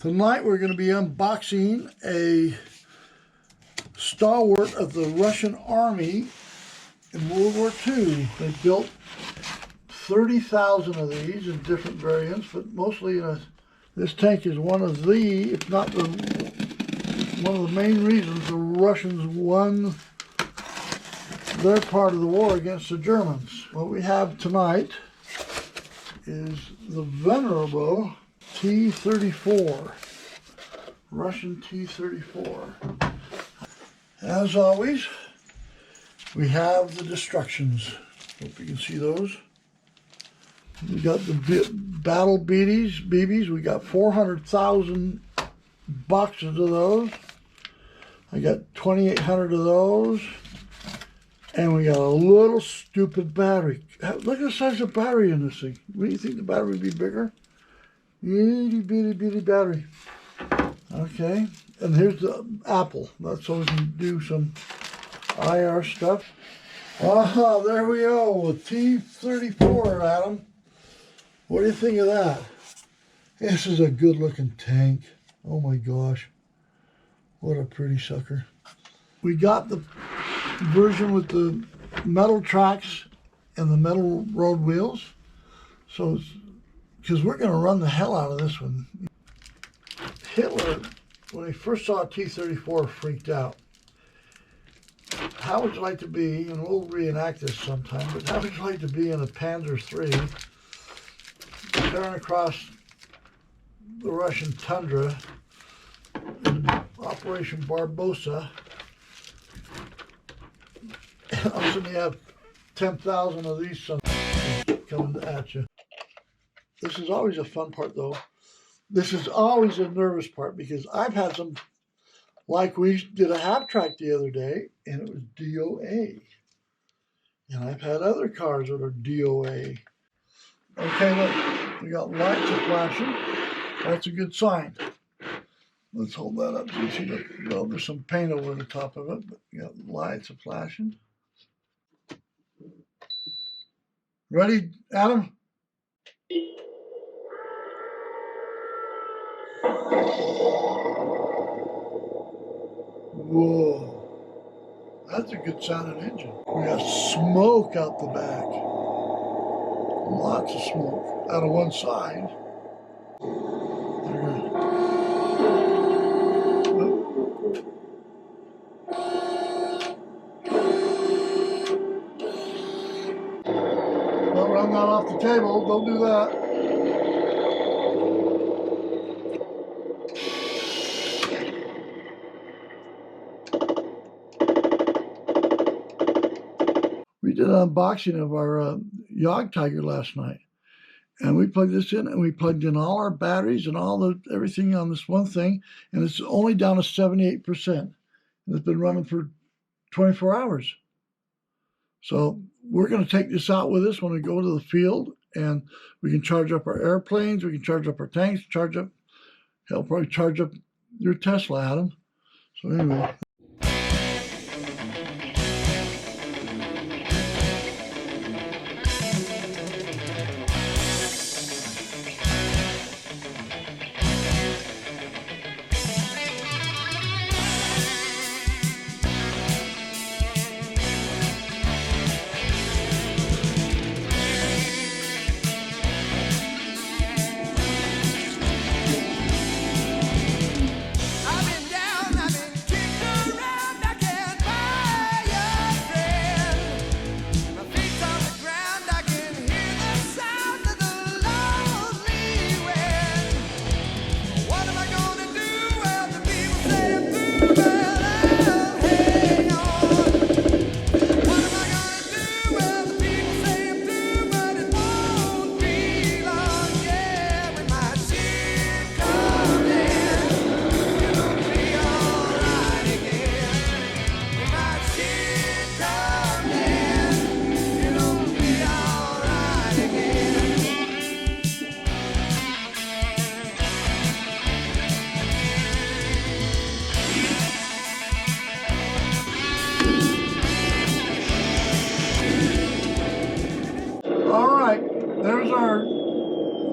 Tonight we're going to be unboxing a stalwart of the Russian Army in World War II. They built 30,000 of these in different variants, but mostly this tank is one of the, if not one of the main reasons the Russians won their part of the war against the Germans. What we have tonight is the venerable T34, Russian T34. As always, we have the destructions. Hope you can see those. We got the battle BBs. We got 400,000 boxes of those. I got 2,800 of those. And we got a little stupid battery. Look at the size of the battery in this thing. What do you think the battery would be bigger? Itty bitty battery. Okay, and here's the Apple. That's so we can do some IR stuff. Ah, there we go with T34, Adam. What do you think of that? This is a good looking tank. Oh my gosh. What a pretty sucker. We got the version with the metal tracks and the metal road wheels. So, because we're going to run the hell out of this one. Hitler, when he first saw T-34, freaked out. How would you like to be, and we'll reenact this sometime, but how would you like to be in a Panzer III, tearing across the Russian tundra in Operation Barbarossa, and all of a sudden you have 10,000 of these coming at you. This is always a fun part, though. This is always a nervous part, because I've had some, like we did a half track the other day, and it was DOA. And I've had other cars that are DOA. Okay, look, we got lights are flashing. That's a good sign. Let's hold that up so you see that. Well, there's some paint over the top of it, but you got lights are flashing. Ready, Adam? Whoa, that's a good sounding engine. We got smoke out the back. Lots of smoke out of one side. Don't run that off the table. Don't do that. We did an unboxing of our Yog Tiger last night, and we plugged this in, and we plugged in all our batteries and everything on this one thing, and it's only down to 78%. And it's been running for 24 hours. So we're going to take this out with us when we go to the field, and we can charge up our airplanes, we can charge up our tanks, help probably charge up your Tesla, Adam. So anyway.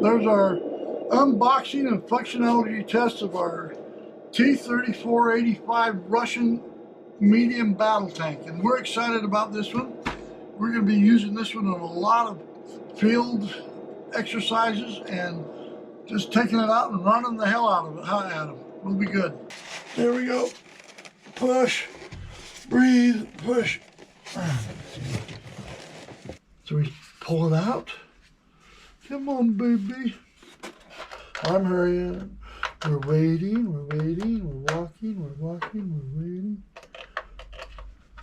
There's our unboxing and functionality test of our T3485 Russian medium battle tank, and we're excited about this one. We're going to be using this one in a lot of field exercises and just taking it out and running the hell out of it. At them. We'll be good. There we go. Push, breathe, push. So we pull it out. Come on, baby. I'm hurrying. We're waiting, we're waiting, we're walking, we're walking, we're waiting.